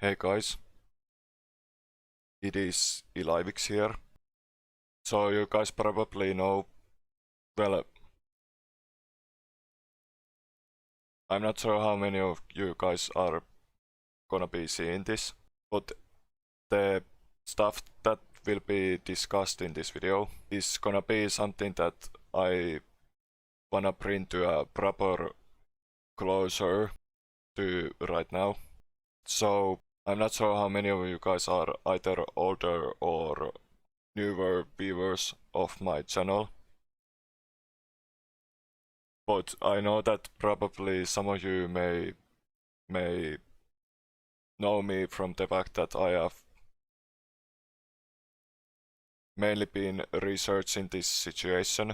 Hey guys, it is Ilivix here. So you guys probably know, well, I'm not sure how many of you guys are gonna be seeing this, but the stuff that will be discussed in this video is gonna be something that I wanna bring to a proper closure to right now. So I'm not sure how many of you guys are either older or newer viewers of my channel, but I know that probably some of you may know me from the fact that I have mainly been researching this situation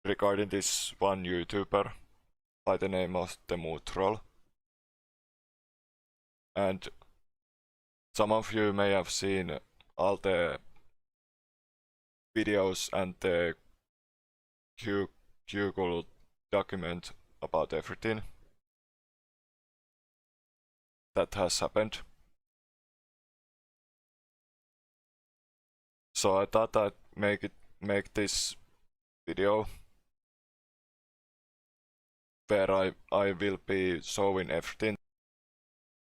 regarding this one YouTuber by the name of TheMuteTroll. And some of you may have seen all the videos and the Google document about everything that has happened. So I thought I'd make this video where I will be showing everything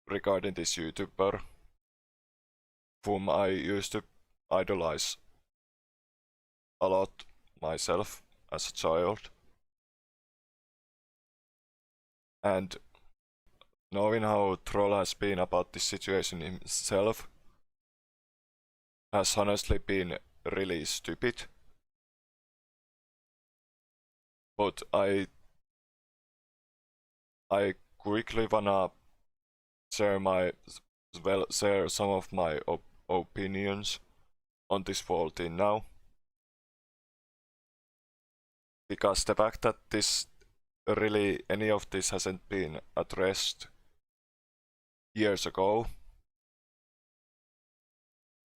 regarding this YouTuber whom I used to idolize a lot myself as a child. And knowing how Troll has been about this situation himself has honestly been really stupid. But I quickly wanna share some of my opinions on this whole thing now. Because the fact that any of this hasn't been addressed years ago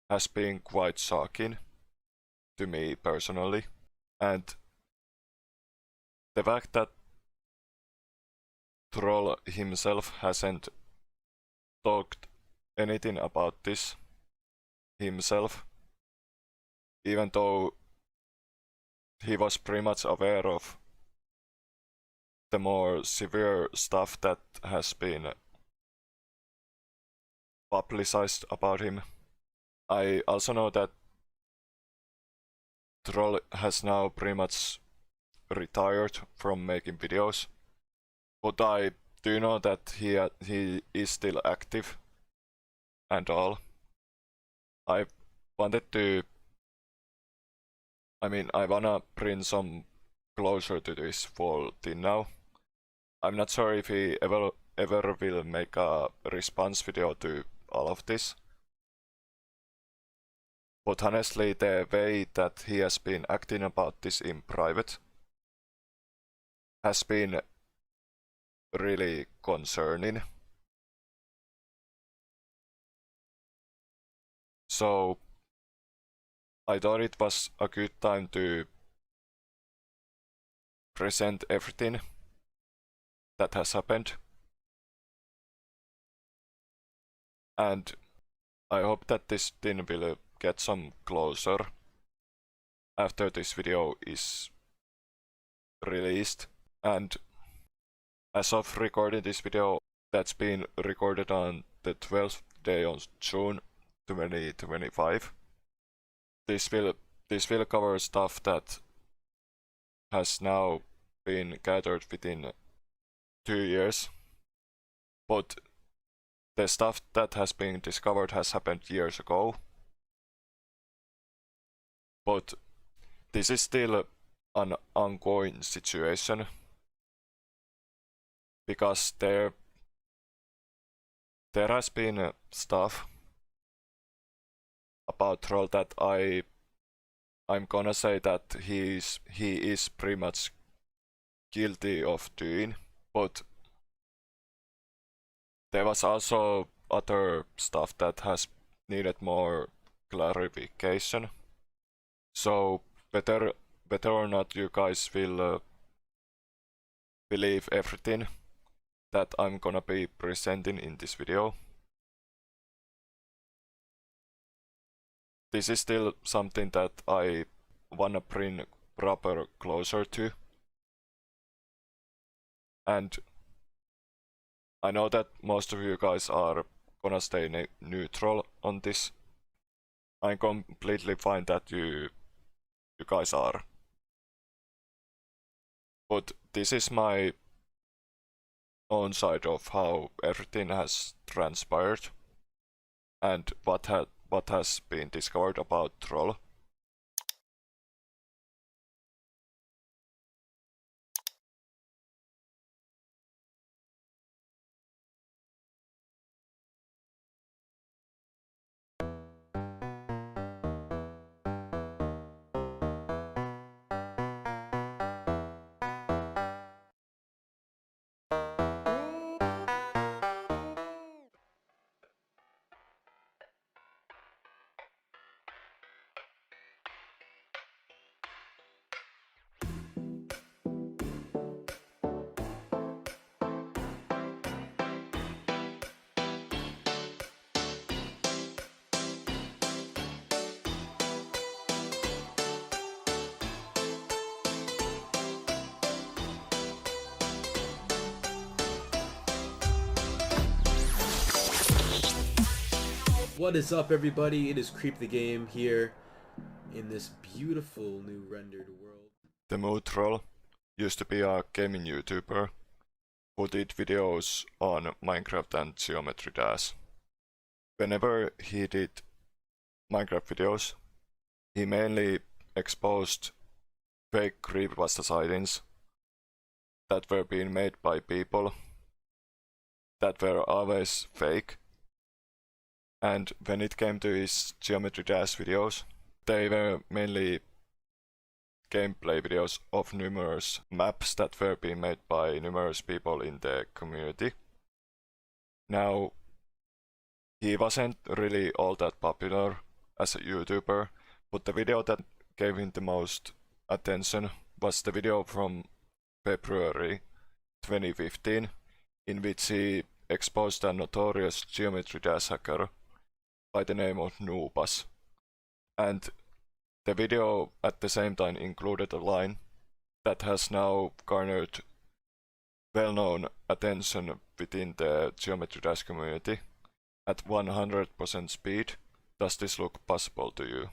has been quite shocking to me personally. And the fact that Troll himself hasn't talked anything about this himself, even though he was pretty much aware of the more severe stuff that has been publicized about him. I also know that Troll has now pretty much retired from making videos, but I do know that he is still active and all. I wanna bring some closure to this whole thing now. I'm not sure if he ever will make a response video to all of this. But honestly, the way that he has been acting about this in private has been really concerning. So I thought it was a good time to present everything that has happened. And I hope that this thing will get some closure after this video is released. And as of recording this video, that's been recorded on the 12th day of June 2025. This will cover stuff that has now been gathered within 2 years, but the stuff that has been discovered has happened years ago. But this is still an ongoing situation, because there has been stuff about Troll that I'm gonna say that he is pretty much guilty of doing, but there was also other stuff that has needed more clarification. So whether or not you guys will believe everything that I'm gonna be presenting in this video, this is still something that I wanna bring proper closer to. And I know that most of you guys are gonna stay neutral on this. I'm completely fine that you guys are. But this is my own side of how everything has transpired and what has been discovered about Troll. What is up, everybody? It is Creep the Game here in this beautiful new rendered world. TheMuteTroll used to be a gaming YouTuber who did videos on Minecraft and geometrydash. Whenever he did Minecraft videos, he mainly exposed fake creepypasta sightings that were being made by people that were always fake. And when it came to his geometrydash videos, they were mainly gameplay videos of numerous maps that were being made by numerous people in the community. Now, he wasn't really all that popular as a YouTuber, but the video that gave him the most attention was the video from February 2015, in which he exposed a notorious geometrydash hacker by the name of Noobas. And the video at the same time included a line that has now garnered well-known attention within the geometrydash community. At 100% speed, does this look possible to you?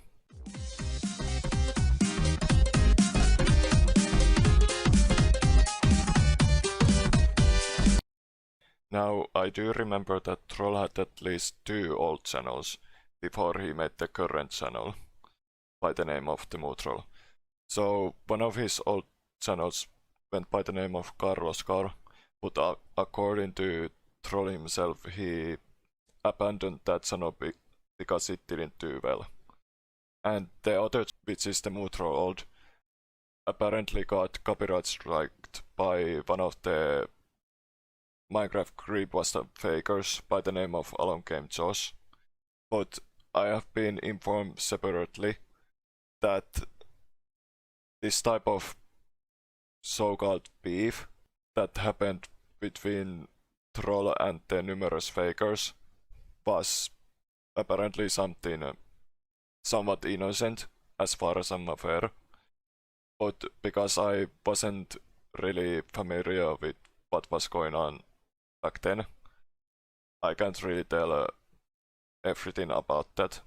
Now, I do remember that Troll had at least 2 old channels before he made the current channel by the name of TheMuteTroll. So one of his old channels went by the name of Carlos Car, but according to Troll himself, he abandoned that channel because it didn't do well. And the other, which is TheMuteTroll old, apparently got copyright striked by one of the Minecraft creepypasta fakers by the name of Alon Game Josh, but I have been informed separately that this type of so-called beef that happened between Troll and the numerous fakers was apparently something somewhat innocent as far as I'm aware, but because I wasn't really familiar with what was going on back then, I can't really tell everything about that.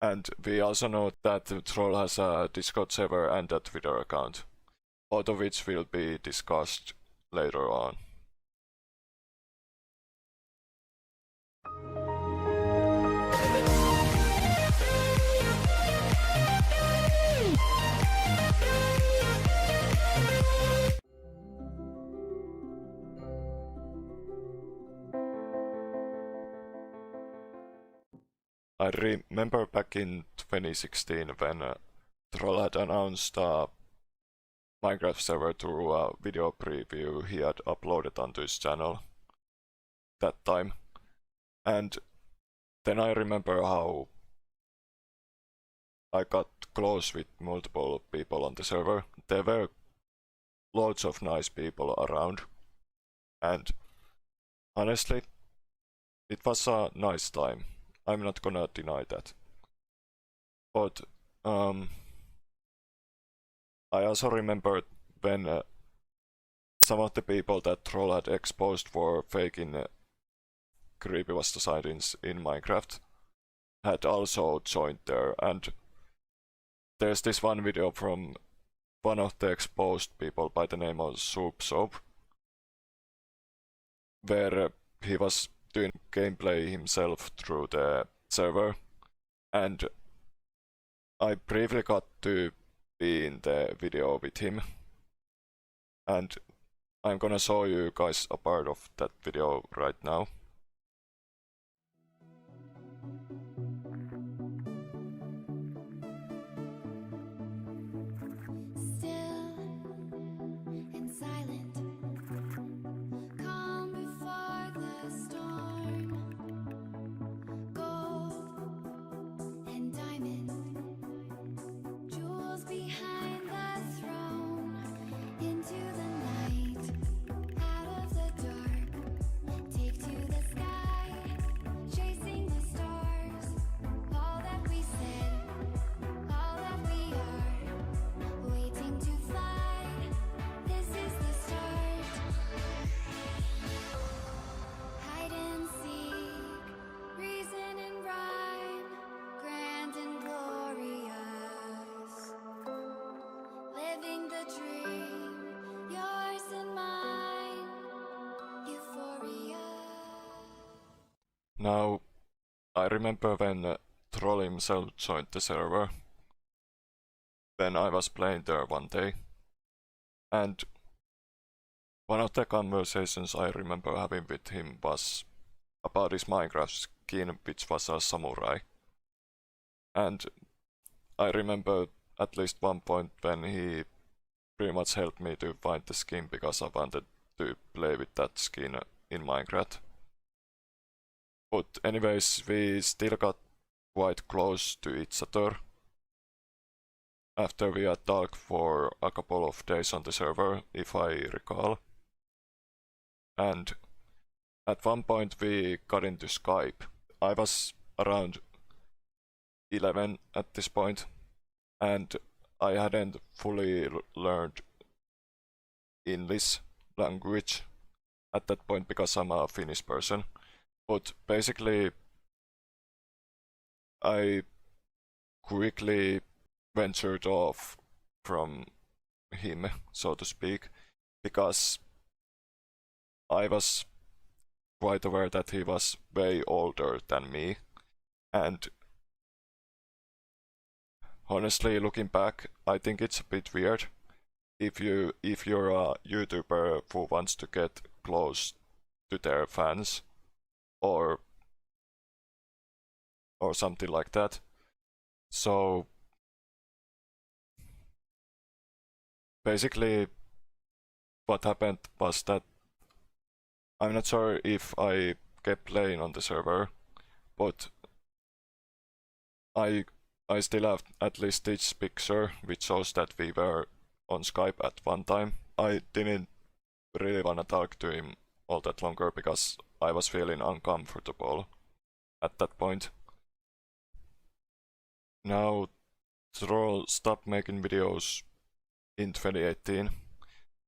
And we also know that the Troll has a Discord server and a Twitter account, both of which will be discussed later on. I remember back in 2016 when Troll had announced a Minecraft server through a video preview he had uploaded onto his channel that time. And then I remember how I got close with multiple people on the server. There were loads of nice people around, and honestly, it was a nice time. I'm not gonna deny that. But I also remember when some of the people that Troll had exposed for faking creepypasta sightings in Minecraft had also joined there, and there's this one video from one of the exposed people by the name of Soup Soap, where he was doing gameplay himself through the server, and I briefly got to be in the video with him, and I'm gonna show you guys a part of that video right now. Now, I remember when Troll himself joined the server, when I was playing there one day, and one of the conversations I remember having with him was about his Minecraft skin, which was a samurai. And I remember at least one point when he pretty much helped me to find the skin because I wanted to play with that skin in Minecraft. But anyways, we still got quite close to each other after we had talked for a couple of days on the server, if I recall. And at one point we got into Skype. I was around 11 at this point, and I hadn't fully learned English language at that point because I'm a Finnish person. But basically, I quickly ventured off from him, so to speak, because I was quite aware that he was way older than me, and honestly, looking back, I think it's a bit weird if you're a YouTuber who wants to get close to their fans or something like that. So basically what happened was that I'm not sure if I kept playing on the server, but I still have at least this picture which shows that we were on Skype at one time. I didn't really wanna talk to him all that longer because I was feeling uncomfortable at that point. Now, Troll stopped making videos in 2018,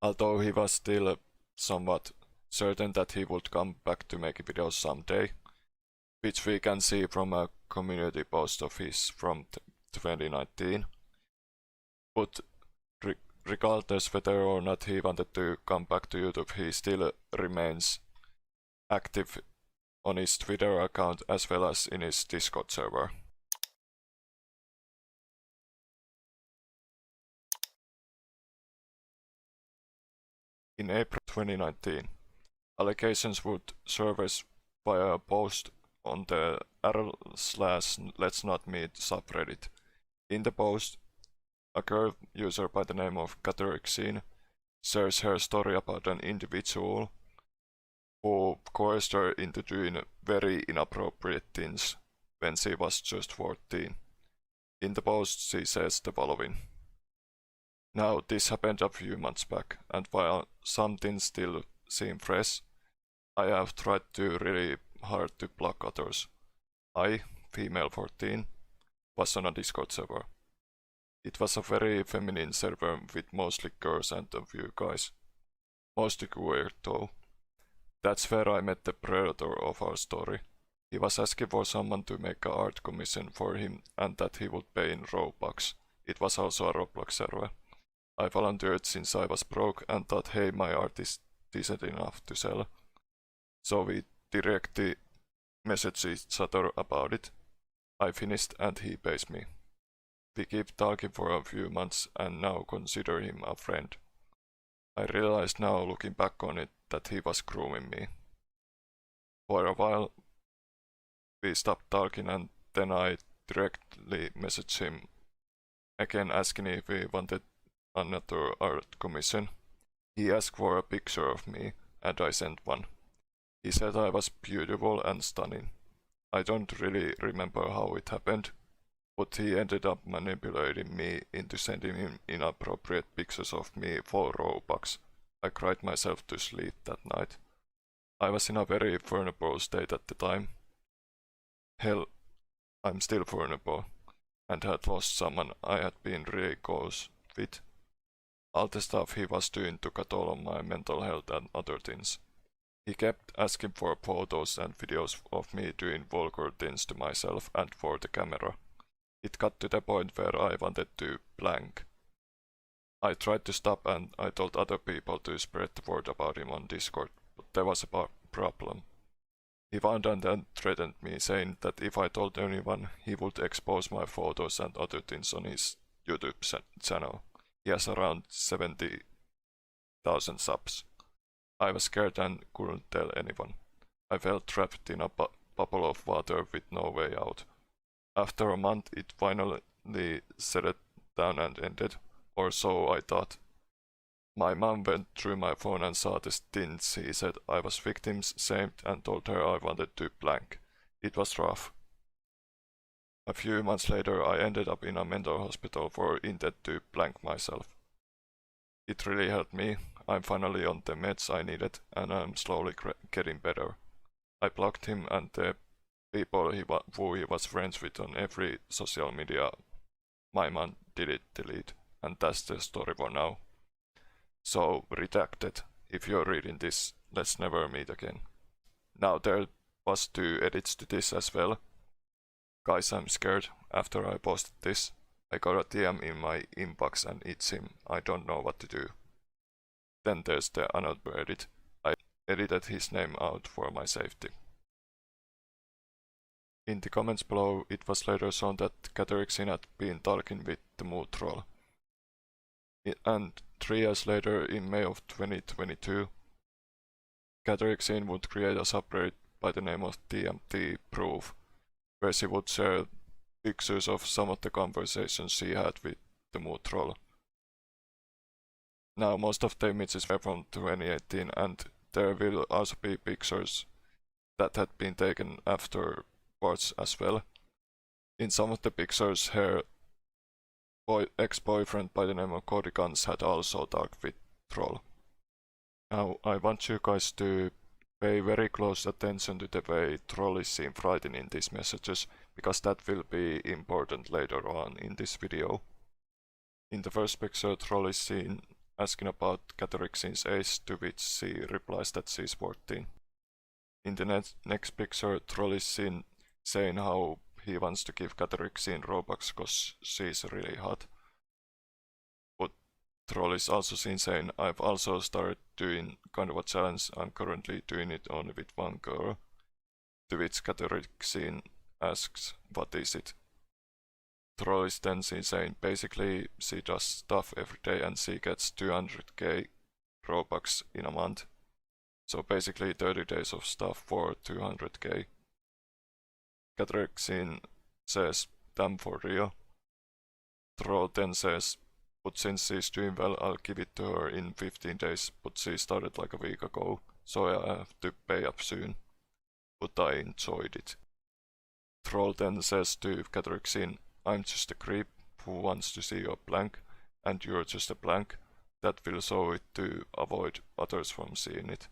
although he was still somewhat certain that he would come back to make videos someday, which we can see from a community post of his from 2019. But regardless whether or not he wanted to come back to YouTube, he still remains active on his Twitter account as well as in his Discord server. In April 2019, allegations would surface via a post on the r/let's-not-meet subreddit. In the post, a girl user by the name of Caterixine shares her story about an individual who coerced her into doing very inappropriate things when she was just 14. In the post, she says the following. Now, this happened a few months back, and while some things still seem fresh, I have tried to really hard to block others. I, female 14, was on a Discord server. It was a very feminine server with mostly girls and a few guys. Mostly weird though. That's where I met the predator of our story. He was asking for someone to make an art commission for him and that he would pay in roblox. It was also a roblox server. I volunteered since I was broke and thought, hey, my art is decent enough to sell. So we directly messaged each other about it. I finished and he pays me. We keep talking for a few months and now consider him a friend. I realized now, looking back on it, that he was grooming me. For a while we stopped talking and then I directly messaged him again asking if he wanted another art commission. He asked for a picture of me and I sent one. He said I was beautiful and stunning. I don't really remember how it happened, but he ended up manipulating me into sending him inappropriate pictures of me for Robux. I cried myself to sleep that night. I was in a very vulnerable state at the time. Hell, I'm still vulnerable, and had lost someone I had been really close with. All the stuff he was doing took a toll on my mental health and other things. He kept asking for photos and videos of me doing vulgar things to myself and for the camera. It got to the point where I wanted to blank. I tried to stop and I told other people to spread the word about him on Discord, but there was a problem. He found and then threatened me, saying that if I told anyone, he would expose my photos and other things on his YouTube channel. He has around 70,000 subs. I was scared and couldn't tell anyone. I felt trapped in a bubble of water with no way out. After a month it finally settled down and ended, or so I thought. My mom went through my phone and saw the stints. He said I was victims shamed and told her I wanted to blank. It was rough. A few months later I ended up in a mental hospital for intent to blank myself. It really helped me. I'm finally on the meds I needed and I'm slowly getting better. I blocked him and the people who he was friends with on every social media. My mom didn't delete, and that's the story for now. So, redacted. If you're reading this, let's never meet again. Now there was 2 edits to this as well. Guys, I'm scared. After I posted this, I got a DM in my inbox and it's him. I don't know what to do. Then there's the another edit. I edited his name out for my safety. In the comments below, it was later shown that Caterixin had been talking with TheMuteTroll. And 3 years later, in May of 2022, Caterixin would create a subreddit by the name of Depraved, where she would share pictures of some of the conversations she had with TheMuteTroll. Now most of the images were from 2018 and there will also be pictures that had been taken afterwards as well. In some of the pictures her ex-boyfriend by the name of Cody Guns had also talked with Troll. Now I want you guys to pay very close attention to the way Troll is seen writing in these messages, because that will be important later on in this video. In the first picture, Troll is seen asking about Caterixin's age, to which she replies that she's 14. In the next picture, Troll is seen saying how he wants to give Caterixin Robux because she's really hot. But Troll is also seen saying, I've also started doing kind of a challenge, I'm currently doing it only with one girl. To which Caterixin asks, what is it? Troll is then seen saying, basically she does stuff every day and she gets 200k Robux in a month. So basically 30 days of stuff for 200k. Caterixin says, damn for real. Troll then says, but since she's doing well, I'll give it to her in 15 days, but she started like a week ago, so I have to pay up soon. But I enjoyed it. Troll then says to Caterixin, I'm just a creep who wants to see your blank, and you're just a blank. That will show it to avoid others from seeing it.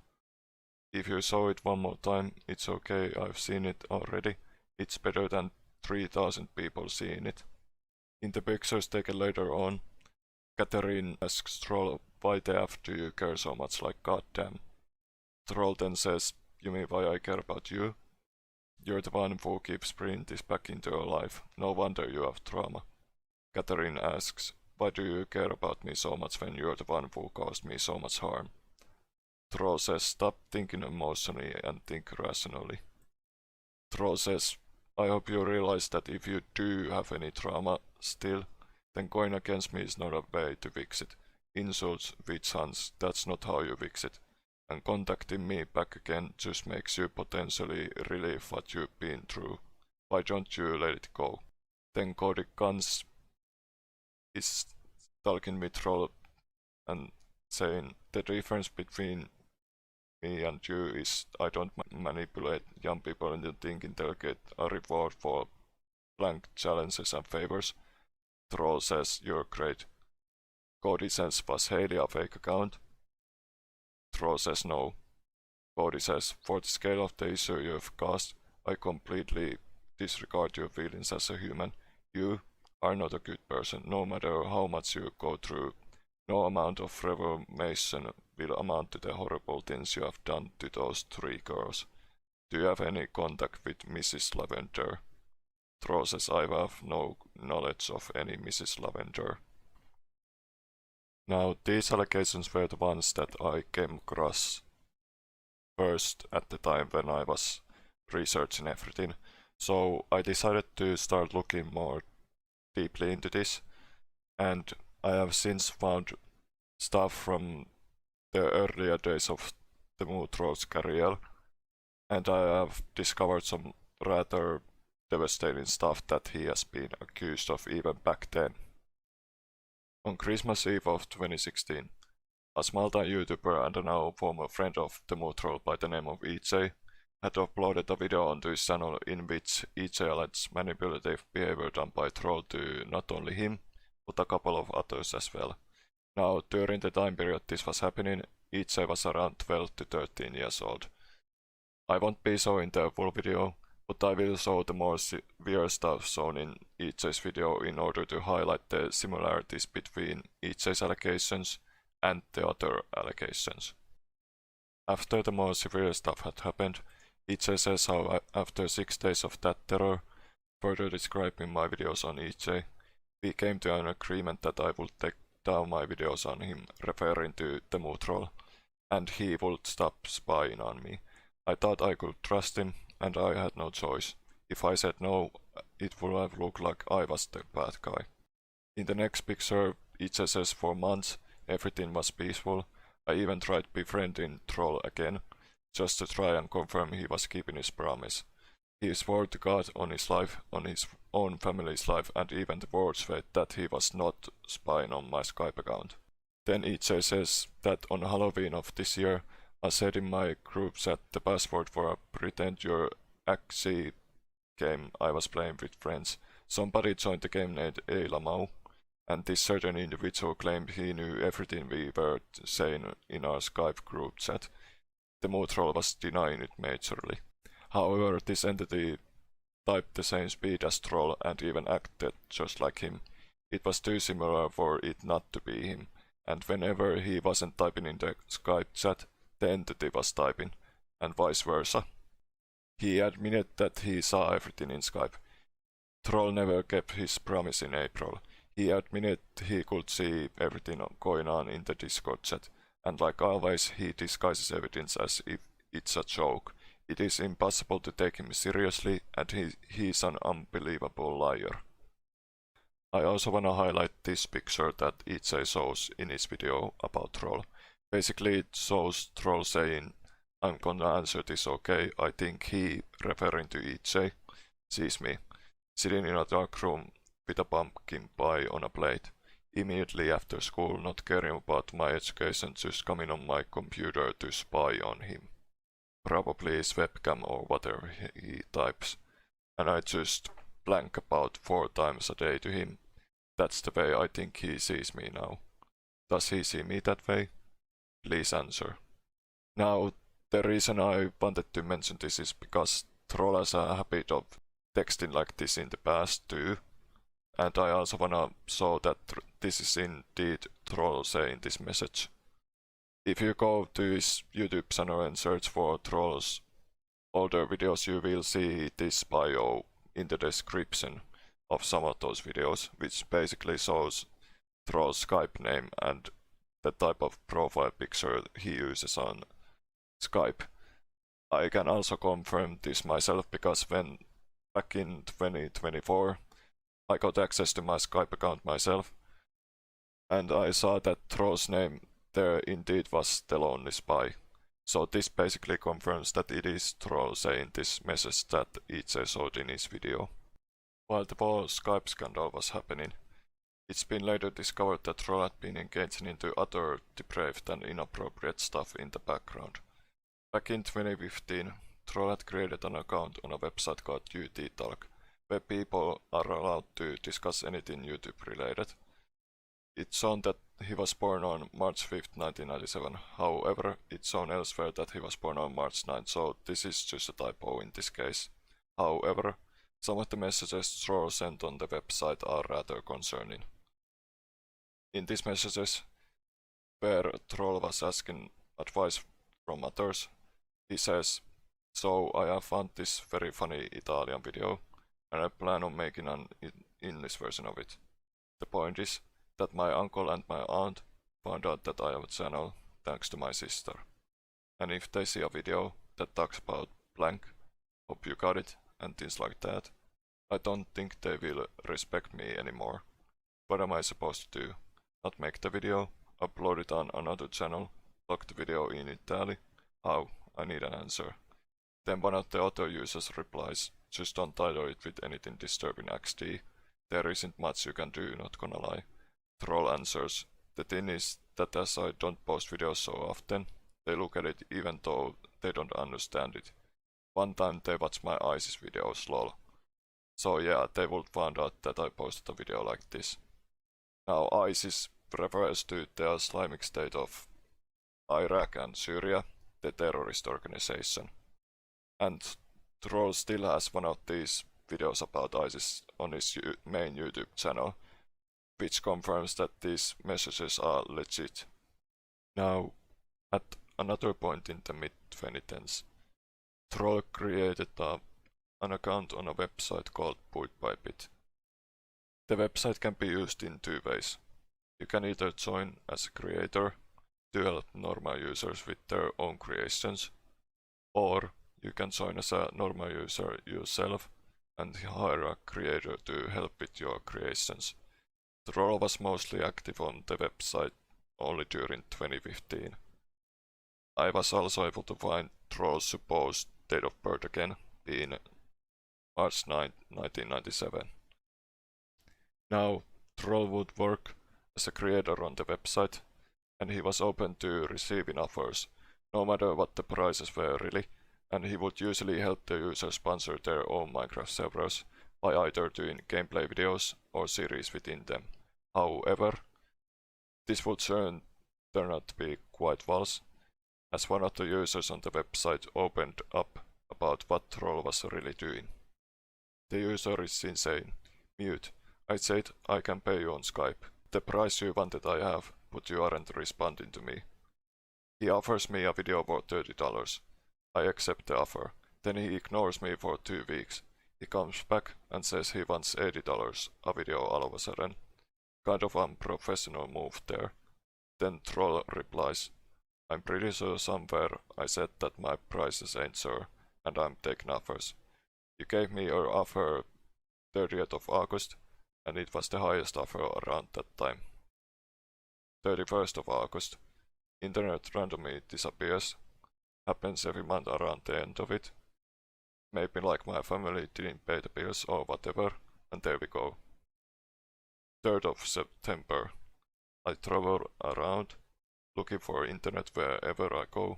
If you saw it one more time, it's okay, I've seen it already. It's better than 3,000 people seeing it. In the pictures taken later on, Catherine asks Troll, why the F do you care so much, like goddamn. Troll then says, you mean why I care about you? You're the one who keeps bringing this back into your life. No wonder you have trauma. Catherine asks, why do you care about me so much when you're the one who caused me so much harm? Troll says, stop thinking emotionally and think rationally. Troll says, I hope you realize that if you do have any trauma still, then going against me is not a way to fix it. Insults, witch hunts, that's not how you fix it. And contacting me back again just makes you potentially relieve what you've been through. Why don't you let it go? Then Cody Guns is talking with Troll and saying, the difference between me and you is I don't manipulate young people into thinking they'll get a reward for blank challenges and favors. Troll says, you're great. Cody says, was Haley a fake account? Troll says no. Cody says, for the scale of the issue you've caused, I completely disregard your feelings as a human. You are not a good person, no matter how much you go through. No amount of reformation will amount to the horrible things you have done to those 3 girls. Do you have any contact with Mrs. Lavender? Troll says, I have no knowledge of any Mrs. Lavender. Now, these allegations were the ones that I came across first at the time when I was researching everything. So I decided to start looking more deeply into this, and I have since found stuff from the earlier days of TheMuteTroll's career, and I have discovered some rather devastating stuff that he has been accused of even back then. On Christmas Eve of 2016, a small-time YouTuber and a now former friend of TheMuteTroll by the name of EJ had uploaded a video onto his channel in which EJ alleged manipulative behavior done by Troll to not only him, but a couple of others as well. Now, during the time period this was happening, EJ was around 12 to 13 years old. I won't be showing the full video, but I will show the more severe stuff shown in EJ's video in order to highlight the similarities between EJ's allegations and the other allegations. After the more severe stuff had happened, EJ says how after 6 days of that terror, further describing my videos on EJ, we came to an agreement that I would take down my videos on him, referring to TheMuteTroll, and he would stop spying on me. I thought I could trust him, and I had no choice. If I said no, it would have looked like I was the bad guy. In the next picture, EJ says for months everything was peaceful. I even tried befriending Troll again, just to try and confirm he was keeping his promise. He swore to God on his life, on his own family's life, and even the world's fate that he was not spying on my Skype account. Then EJ says that on Halloween of this year, I said in my group chat the password for a pretend you're Axie game I was playing with friends. Somebody joined the game named Eilamau, and this certain individual claimed he knew everything we were saying in our Skype group chat. TheMuteTroll was denying it majorly. However, this entity typed the same speed as Troll and even acted just like him. It was too similar for it not to be him, and whenever he wasn't typing in the Skype chat, the entity was typing, and vice versa. He admitted that he saw everything in Skype. Troll never kept his promise in April. He admitted he could see everything going on in the Discord chat, and like always, he disguises evidence as if it's a joke. It is impossible to take him seriously, and he's an unbelievable liar. I also wanna highlight this picture that EJ shows in his video about Troll. Basically, it shows Troll saying, I'm gonna answer this okay. I think he, referring to EJ, sees me, sitting in a dark room with a pumpkin pie on a plate. Immediately after school, not caring about my education, just coming on my computer to spy on him. Probably his webcam or whatever he types. And I just blank about 4 times a day to him. That's the way I think he sees me now. Does he see me that way? Please answer. Now, the reason I wanted to mention this is because Troll has a habit of texting like this in the past too. And I also wanna show that this is indeed Troll saying this message. If you go to his YouTube channel and search for Troll's older videos, you will see this bio in the description of some of those videos, which basically shows Troll's Skype name and the type of profile picture he uses on Skype. I can also confirm this myself because when back in 2024 I got access to my Skype account myself and I saw that Troll's name there indeed was the Lonely Spy. So this basically confirms that it is Troll saying this message that EJ showed in his video. While the whole Skype scandal was happening, it's been later discovered that Troll had been engaging into other depraved and inappropriate stuff in the background. Back in 2015, Troll had created an account on a website called YouTuber, where people are allowed to discuss anything YouTube related. It's shown that he was born on March 5th, 1997, however, it's shown elsewhere that he was born on March 9th, so this is just a typo in this case. However, some of the messages Troll sent on the website are rather concerning. In these messages, where Troll was asking advice from others, he says, "So I have found this very funny Italian video, and I plan on making an English version of it. The point is that my uncle and my aunt found out that I have a channel thanks to my sister. And if they see a video that talks about blank, hope you got it, and things like that, I don't think they will respect me anymore. What am I supposed to do? Not make the video, upload it on another channel, log the video in Italy? How? I need an answer." Then one of the other users replies, "Just don't title it with anything disturbing XD. There isn't much you can do, not gonna lie." Troll answers, "The thing is that as I don't post videos so often, they look at it even though they don't understand it. One time they watched my ISIS videos, lol. So yeah, they would find out that I posted a video like this." Now ISIS refers to the Islamic State of Iraq and Syria, the terrorist organization. And Troll still has one of these videos about ISIS on his main YouTube channel, which confirms that these messages are legit. Now, at another point in the mid-2010s, Troll created an account on a website called PewDiePie. The website can be used in two ways. You can either join as a creator to help normal users with their own creations, or you can join as a normal user yourself and hire a creator to help with your creations. Troll was mostly active on the website only during 2015. I was also able to find Troll's supposed date of birth again, being March 9, 1997. Now, Troll would work as a creator on the website, and he was open to receiving offers, no matter what the prices were really, and he would usually help the user sponsor their own Minecraft servers by either doing gameplay videos or series within them. However, this would turn out to be quite false, as one of the users on the website opened up about what Troll was really doing. The user is insane. Mute. I said I can pay you on Skype. The price you wanted I have, but you aren't responding to me. He offers me a video for $30. I accept the offer. Then he ignores me for 2 weeks. He comes back and says he wants $80 a video all of a sudden. Kind of unprofessional move there. Then Troll replies, "I'm pretty sure somewhere I said that my prices ain't sure, and I'm taking offers. You gave me your offer 30th of August, and it was the highest offer around that time. 31st of August, internet randomly disappears, happens every month around the end of it. Maybe like my family didn't pay the bills or whatever, and there we go. 3rd of September, I travel around, looking for internet wherever I go.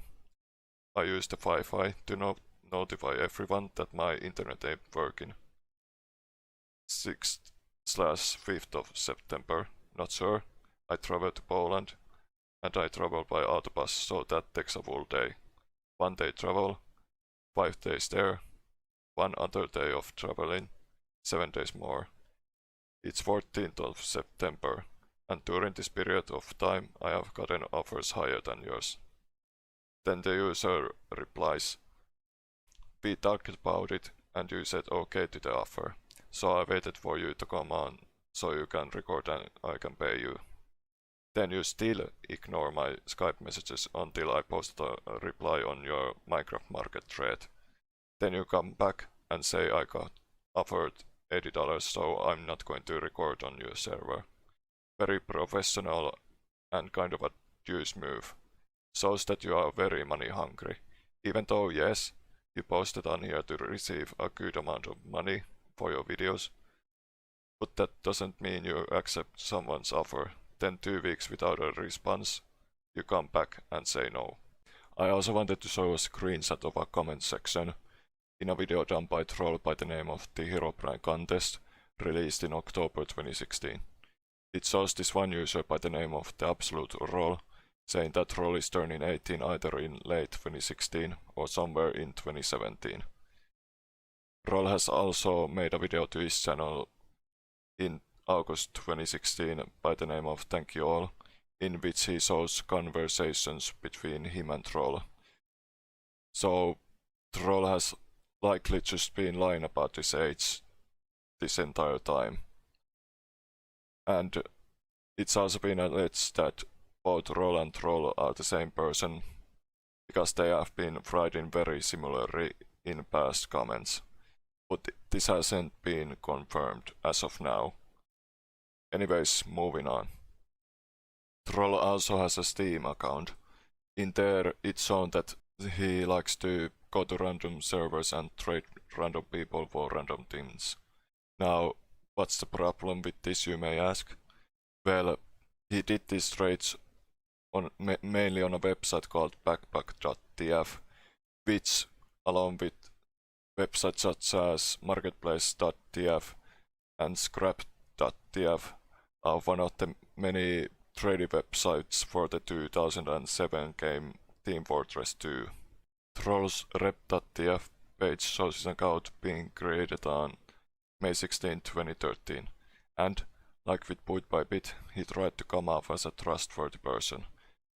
I use the Wi-Fi to notify everyone that my internet ain't working. 6th/5th of September, not sure. I travel to Poland, and I travel by autobus, so that takes a full day. 1 day travel, 5 days there. one other day of traveling, 7 days more. It's 14th of September, and during this period of time I have gotten offers higher than yours. Then the user replies, we talked about it and you said okay to the offer, so I waited for you to come on so you can record and I can pay you. Then you still ignore my Skype messages until I post a reply on your Minecraft Market thread. Then you come back and say I got offered $80, so I'm not going to record on your server. Very professional and kind of a juice move. Shows that you are very money hungry. Even though yes, you posted on here to receive a good amount of money for your videos, but that doesn't mean you accept someone's offer. Then 2 weeks without a response, you come back and say no. I also wanted to show a screenshot of a comment section in a video done by troll by the name of the Herobrine contest, released in October 2016. It shows this one user by the name of the Absolute Roll, saying that Roll is turning 18 either in late 2016 or somewhere in 2017. Roll has also made a video to his channel in August 2016 by the name of Thank You All, in which he shows conversations between him and Troll. So Troll has likely just been lying about his age this entire time. And it's also been alleged that both Roll and Troll are the same person, because they have been writing very similarly in past comments, but this hasn't been confirmed as of now. Anyways, moving on. Troll also has a Steam account. In there it's shown that he likes to go to random servers and trade random people for random things. Now, what's the problem with this, you may ask? Well, he did these trades mainly on a website called backpack.tf, which, along with websites such as marketplace.tf and scrap.tf, are one of the many trading websites for the 2007 game Team Fortress 2. Troll's rep.tf page shows his account being created on May 16, 2013, and, like with Bit by Bit, he tried to come off as a trustworthy person.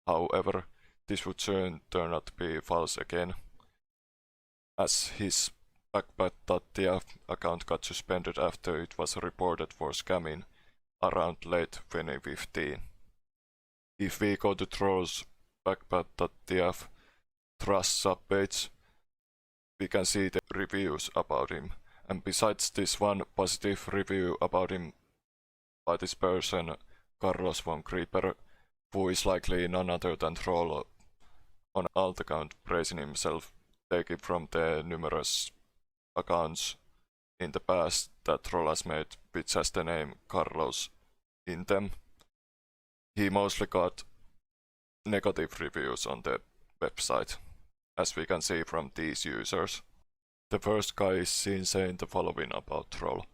However, this would soon turn out to be false again, as his backpack.tf account got suspended after it was reported for scamming around late 2015. If we go to Troll's backpack.tf trust subpage, we can see the reviews about him, and besides this one positive review about him by this person, Carlos von Creeper, who is likely none other than Troll on alt account praising himself, taken from the numerous accounts in the past that Troll has made, which has the name Carlos in them. He mostly got negative reviews on the website, as we can see from these users. The first guy is seen saying the following about Troll: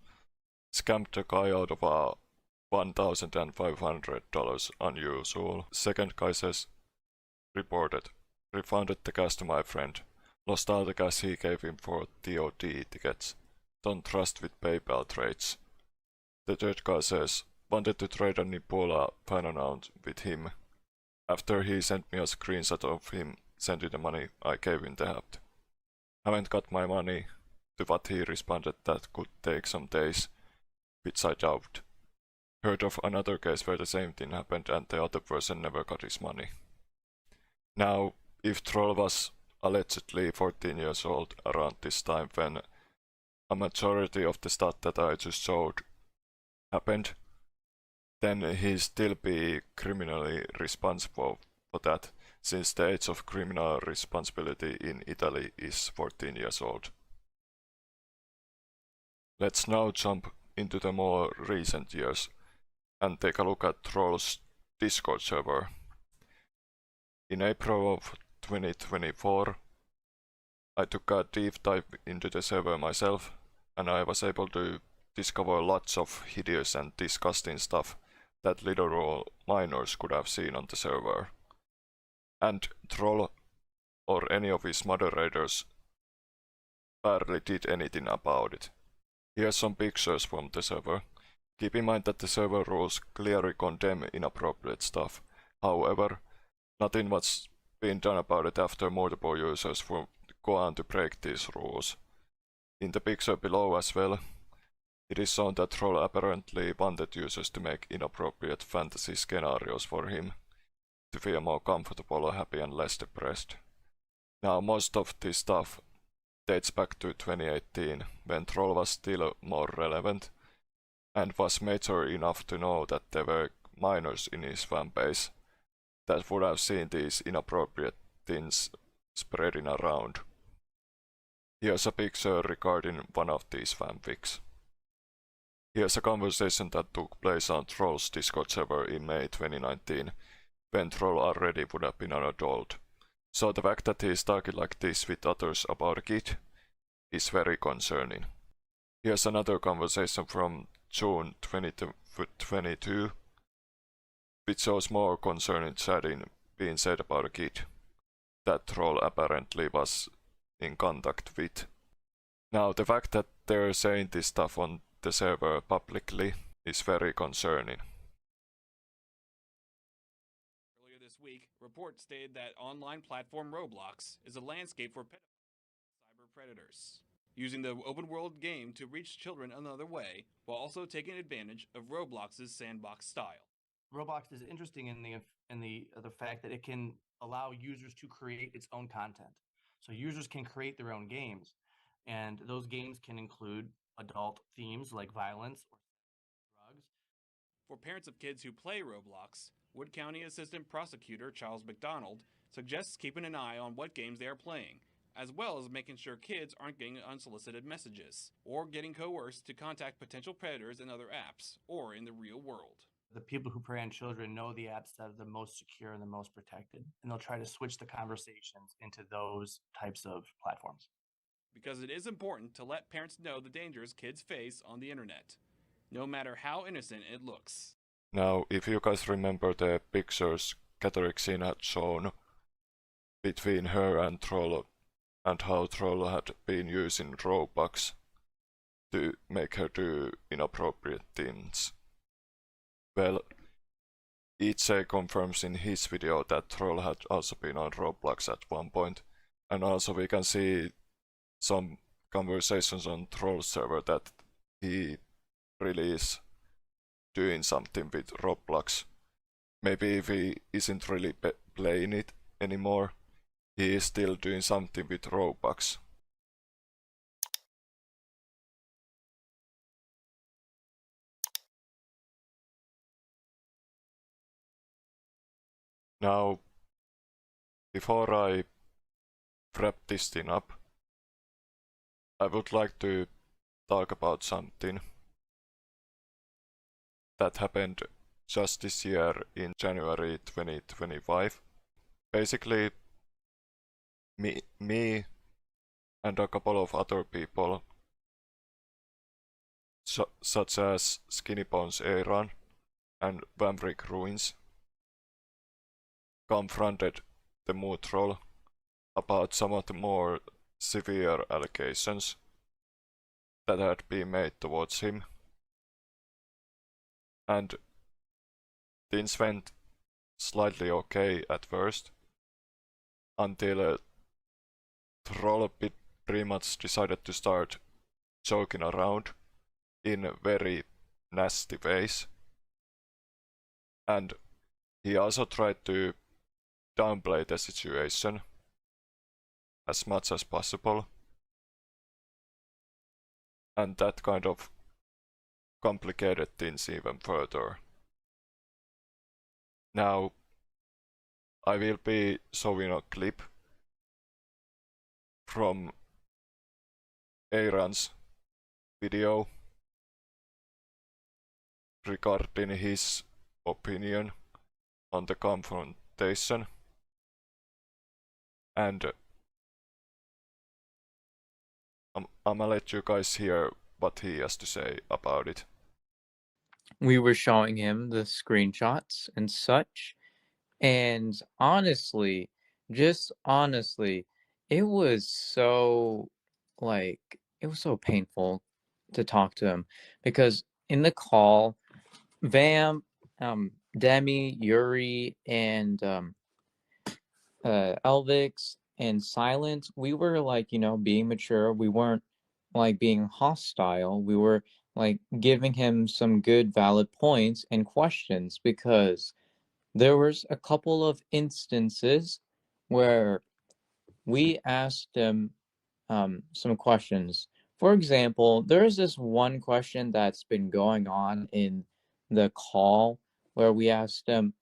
scammed a guy out of a $1,500 unusual. Second guy says, reported, refunded the gas to my friend, lost all the gas he gave him for TOD tickets, don't trust with PayPal trades. The third guy says, wanted to trade a Nipola fan account with him. After he sent me a screenshot of him sending the money, I gave him the help. Haven't got my money, to what he responded that could take some days, which I doubt. Heard of another case where the same thing happened and the other person never got his money. Now, if Troll was allegedly 14 years old around this time when a majority of the stuff that I just showed happened, then he'd still be criminally responsible for that, since the age of criminal responsibility in Italy is 14 years old. Let's now jump into the more recent years and take a look at Troll's Discord server. In April of 2024, I took a deep dive into the server myself, and I was able to discover lots of hideous and disgusting stuff that literal minors could have seen on the server. And Troll or any of his moderators barely did anything about it. Here's some pictures from the server. Keep in mind that the server rules clearly condemn inappropriate stuff. However, nothing was being done about it after multiple users go on to break these rules. In the picture below as well, it is shown that Troll apparently wanted users to make inappropriate fantasy scenarios for him to feel more comfortable, happy and less depressed. Now most of this stuff dates back to 2018, when Troll was still more relevant and was mature enough to know that there were minors in his fanbase that would have seen these inappropriate things spreading around. Here's a picture regarding one of these fanfics. Here's a conversation that took place on Troll's Discord server in May 2019, when Troll already would have been an adult. So the fact that he is talking like this with others about a kid is very concerning. Here's another conversation from June 2022, which shows more concerning chatting being said about a kid that Troll apparently was in contact with. Now the fact that they're saying this stuff on the server publicly is very concerning. Earlier this week, reports stated that online platform Roblox is a landscape for cyber predators, using the open world game to reach children another way, while also taking advantage of Roblox's sandbox style. Roblox is interesting in the fact that it can allow users to create its own content. So users can create their own games, and those games can include adult themes like violence or drugs. For parents of kids who play Roblox, Wood County Assistant Prosecutor Charles McDonald suggests keeping an eye on what games they are playing, as well as making sure kids aren't getting unsolicited messages, or getting coerced to contact potential predators in other apps, or in the real world. The people who prey on children know the apps that are the most secure and the most protected, and they'll try to switch the conversations into those types of platforms. Because it is important to let parents know the dangers kids face on the internet, no matter how innocent it looks. Now, if you guys remember the pictures Catherine had shown between her and Troll, and how Troll had been using Robux to make her do inappropriate things. Well, EJ confirms in his video that Troll had also been on Roblox at one point, and also we can see some conversations on Troll's server that he really is doing something with Roblox. Maybe if he isn't really playing it anymore, he is still doing something with Robux. Now, before I wrap this thing up, I would like to talk about something that happened just this year in January 2025. Basically, me and a couple of other people, such as Skinny Bones Aaron and Vambrick Ruins, confronted TheMuteTroll about some of the more severe allegations that had been made towards him. And things went slightly okay at first, until Troll pretty much decided to start joking around in very nasty ways. And he also tried to downplay the situation as much as possible. And that kind of complicated things even further. Now, I will be showing a clip from Aaron's video regarding his opinion on the confrontation, and I'm gonna let you guys hear what he has to say about it. We were showing him the screenshots and such, and honestly, just honestly, it was so like it was so painful to talk to him because in the call, Vam, Demi, Yuri, and Elvix and Silence, we were like, being mature. We weren't like being hostile. We were like giving him some good valid points and questions because there was a couple of instances where we asked him some questions. For example, there's this one question that's been going on in the call where we asked him,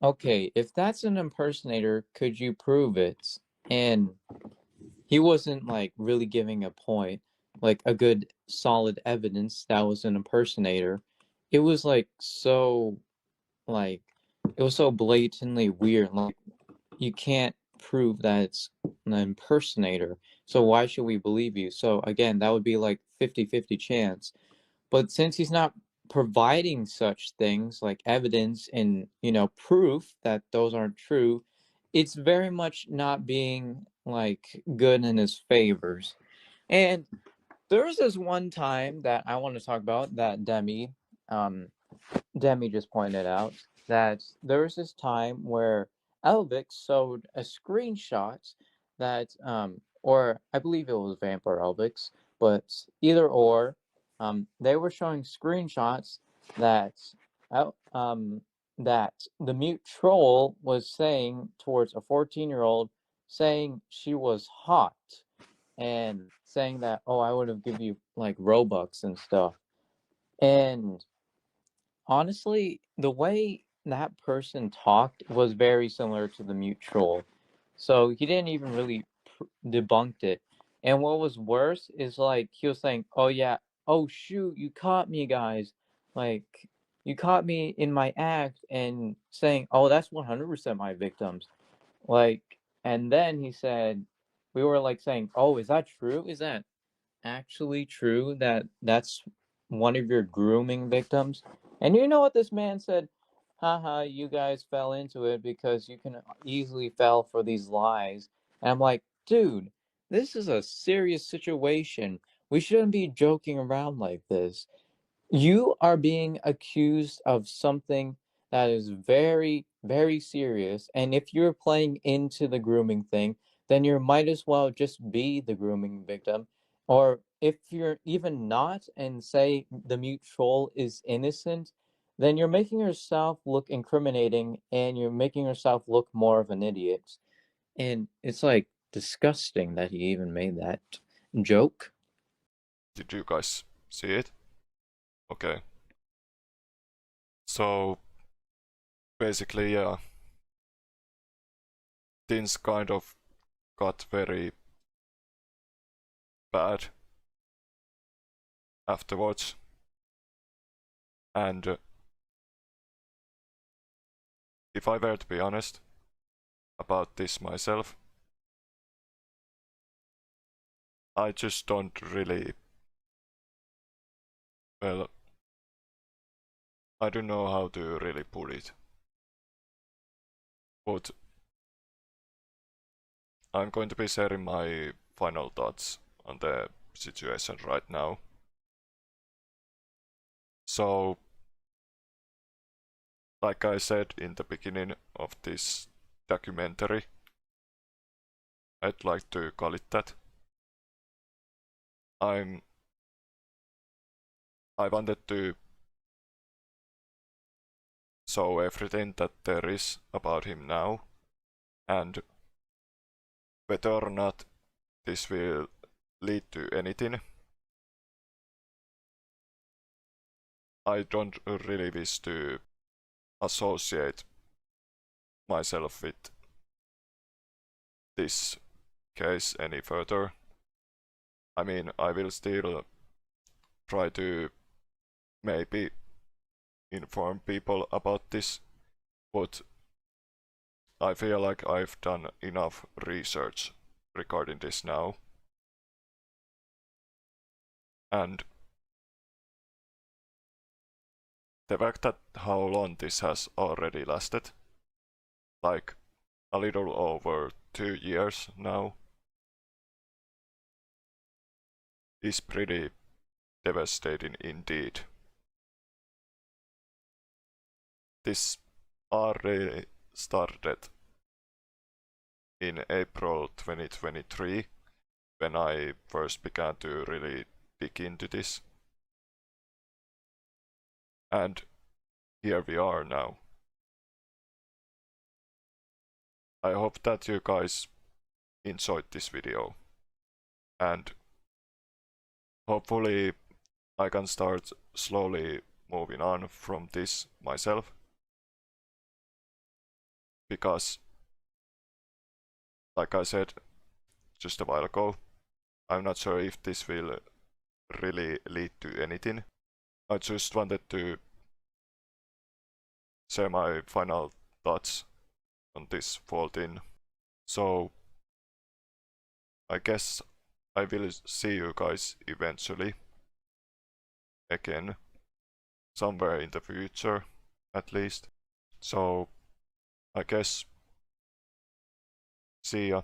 okay, if that's an impersonator, could you prove it? And he wasn't like really giving a point, like a good solid evidence that was an impersonator. It was like it was so blatantly weird. Like you can't prove that it's an impersonator. So why should we believe you? So again, that would be like 50-50 chance. But since he's not providing such things like evidence and, proof that those aren't true, it's very much not being like good in his favors. And there was this one time that I want to talk about that Demi just pointed out that there was this time where Elvix showed a screenshot that, or I believe it was Vamp or Elvix, but either or, they were showing screenshots that, that the mute troll was saying towards a 14-year-old, saying she was hot and saying that, oh, I would have given you like Robux and stuff. And honestly, the way that person talked was very similar to the mute troll. So he didn't even really debunked it. And what was worse is like he was saying, "Oh yeah, oh shoot, you caught me, guys. Like you caught me in my act," and saying, "Oh, that's 100% my victims." Like, and then he said, we were like saying, "Oh, is that true? Is that actually true that that's one of your grooming victims?" And you know what this man said? Haha, you guys fell into it because you can easily fell for these lies. And I'm like, dude, this is a serious situation. We shouldn't be joking around like this. You are being accused of something that is very, very serious. And if you're playing into the grooming thing, then you might as well just be the grooming victim. Or if you're even not and say the mute troll is innocent, then you're making yourself look incriminating and you're making yourself look more of an idiot. And it's like disgusting that he even made that joke. Did you guys see it? Okay. So basically, yeah, things kind of got very bad afterwards. And if I were to be honest about this myself, I just don't really, well, I don't know how to really put it. But I'm going to be sharing my final thoughts on the situation right now. So, like I said in the beginning of this documentary, I'd like to call it that. I wanted to show everything that there is about him now, and whether or not this will lead to anything, I don't really wish to associate myself with this case any further. I mean, I will still try to maybe inform people about this, but I feel like I've done enough research regarding this now. And the fact that how long this has already lasted, like a little over 2 years now, is pretty devastating indeed. This already started in April 2023 when I first began to really dig into this. And here we are now. I hope that you guys enjoyed this video, and hopefully I can start slowly moving on from this myself, because like I said just a while ago, I'm not sure if this will really lead to anything. I just wanted to share my final thoughts on this fall thing. So I guess I will see you guys eventually again, somewhere in the future at least. So I guess see ya.